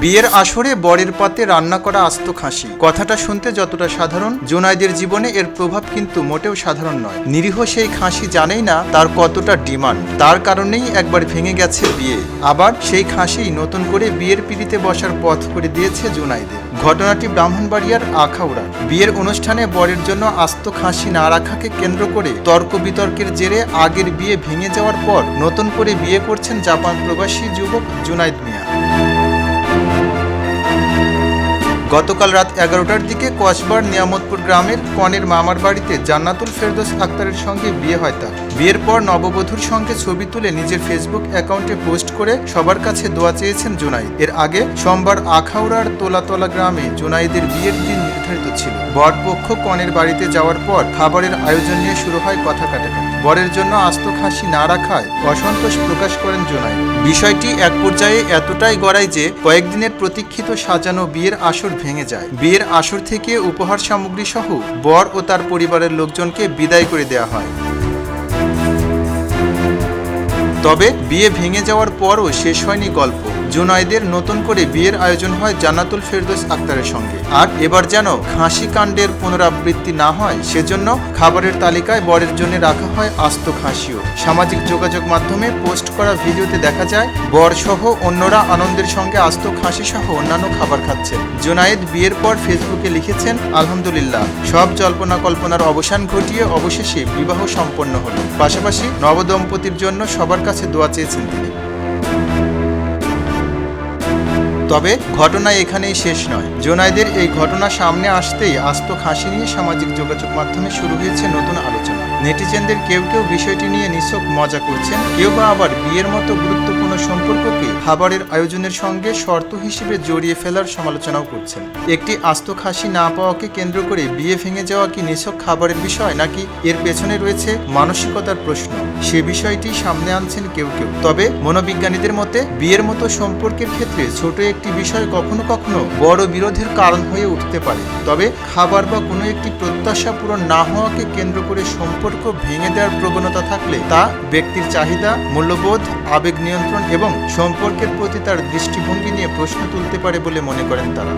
বিয়ের আসরে বরের পাতে রান্না করা আস্ত খাসি। কথাটা শুনতে যতটা সাধারণ, জুনাইদের জীবনে এর প্রভাব কিন্তু মোটেও সাধারণ নয়। নিরীহ সেই খাসি জানেই না তার কতটা ডিমান্ড। তার কারণেই একবার ভেঙে গেছে বিয়ে, আবার সেই খাসি নতুন করে বিয়ের পিড়িতে বসার পথ করে দিয়েছে জুনাইদের। ঘটনাটি ব্রাহ্মণবাড়িয়ার আখাউড়া। বিয়ের অনুষ্ঠানে বরের জন্য আস্ত খাসি না রাখাকে কেন্দ্র করে তর্ক বিতর্কের জেরে আগের বিয়ে ভেঙে যাওয়ার পর নতুন করে বিয়ে করছেন জাপান প্রবাসী যুবক জুনাইদ মিয়া। গতকাল রাত 11টার দিকে কসবার নিয়ামতপুর গ্রামের কনের মামার বাড়িতে জান্নাতুল ফেরদৌস আক্তারের সঙ্গে বিয়ে হয় তার। বিয়ের পর নববধূর সঙ্গে ছবি তুলে নিজের ফেসবুক অ্যাকাউন্টে পোস্ট করে সবার কাছে দোয়া চেয়েছেন জুনাইদ। এর আগে সোমবার আখাউড়ার তোলাতলা গ্রামে জুনাইদের বিয়ের দিন নির্ধারিত ছিল। বরপক্ষ কনের বাড়িতে যাওয়ার পর খাবারের আয়োজন নিয়ে শুরু হয় কথা কাটাকাটি। বরের জন্য আস্ত খাসি না রাখায় অসন্তোষ প্রকাশ করেন জুনাইদ। বিষয়টি এক পর্যায়ে এতটাই গড়ায় যে কয়েকদিনের প্রতীক্ষিত সাজানো বিয়ের আসর ভেঙে যায়। বিয়ের আসর থেকে উপহার সামগ্রী সহ বর ও তার পরিবারের লোকজনকে বিদায় করে দেওয়া হয়। তবে বিয়ে ভেঙে যাওয়ার পরও শেষ হয়নি গল্প। জুনাইদের নতুন করে বিয়ের আয়োজন হয় জান্নাতুল ফেরদৌস আক্তারের সঙ্গে। আর এবার যেন খাসি কাণ্ডের পুনরাবৃত্তি না হয় সেজন্য খাবারের তালিকায় বরের জন্য রাখা হয় আস্ত খাসিও। সামাজিক যোগাযোগ মাধ্যমে পোস্ট করা ভিডিওতে দেখা যায় বর সহ অন্যরা আনন্দের সঙ্গে আস্ত খাসি সহ অন্যান্য খাবার খাচ্ছেন। জুনাইদ বিয়ের পর ফেসবুকে লিখেছেন, আলহামদুলিল্লাহ, সব জল্পনা কল্পনার অবসান ঘটিয়ে অবশেষে বিবাহ সম্পন্ন হলো। পাশাপাশি নবদম্পতির জন্য সবার কাছে দোয়া চেয়েছেন তিনি। তবে ঘটনা এখানেই শেষ নয়। জুনাইদের এই ঘটনা সামনে আসতেই আস্ত খাসি নিয়ে সামাজিক যোগাযোগ মাধ্যমে শুরু হয়েছে নতুন আলোচনা। নেটিজেনদের কেউ কেউ বিষয়টি নিয়ে নিছক মজা করছেন, কেউ বা আবার বিয়ের মতো গুরুত্বপূর্ণ সম্পর্ককে খাবারের আয়োজনের সঙ্গে শর্ত হিসেবে জড়িয়ে ফেলার সমালোচনাও করছেন। একটি আস্ত খাসি না পাওয়াকে কেন্দ্র করে বিয়ে ভেঙে যাওয়া কি নিছক খাবারের বিষয়, নাকি এর পেছনে রয়েছে মানসিকতার প্রশ্ন, সে বিষয়টি সামনে আনছেন কেউ কেউ। তবে মনোবিজ্ঞানীদের মতে বিয়ের মতো সম্পর্কের ক্ষেত্রে ছোট একটি বিষয় কখনো কখনো বড় বিরোধের কারণ হয়ে উঠতে পারে। তবে খাবার বা কোনো একটি প্রত্যাশা পূরণ না হওয়াকে কেন্দ্র করে সম্পর্ক ভেঙে দেওয়ার প্রবণতা থাকলে তা ব্যক্তির চাহিদা, মূল্যবোধ, আবেগ নিয়ন্ত্রণ এবং সম্পর্কের প্রতি তার দৃষ্টিভঙ্গি নিয়ে প্রশ্ন তুলতে পারে বলে মনে করেন তারা।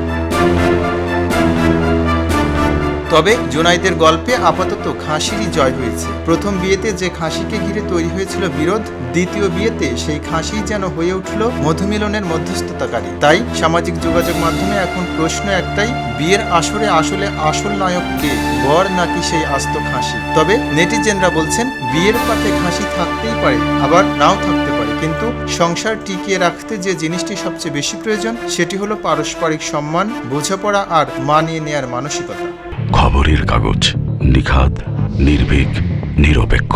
তবে জুনাইদের গল্পে আপাতত খাসিরই জয় হয়েছে। প্রথম বিয়েতে যে খাসিকে ঘিরে তৈরি হয়েছিল বিরোধ, দ্বিতীয় বিয়েতে সেই খাসি যেন হয়ে উঠল মধুমিলনের মধ্যস্থতাকারী। তাই সামাজিক যোগাযোগ মাধ্যমে এখন প্রশ্ন একটাই, বিয়ের আসরে আসলে আসল নায়ক কে, বর নাকি সেই আস্ত খাসি? তবে নেটিজেনরা বলছেন বিয়ের পাতে খাসি থাকতেই পারে, আবার নাও থাকতে পারে, কিন্তু সংসার টিকিয়ে রাখতে যে জিনিসটি সবচেয়ে বেশি প্রয়োজন সেটি হলো পারস্পরিক সম্মান, বোঝাপড়া আর মানিয়ে নেয়ার মানসিকতা। খবরের কাগজ, নিখাদ, নির্ভীক, নিরপেক্ষ।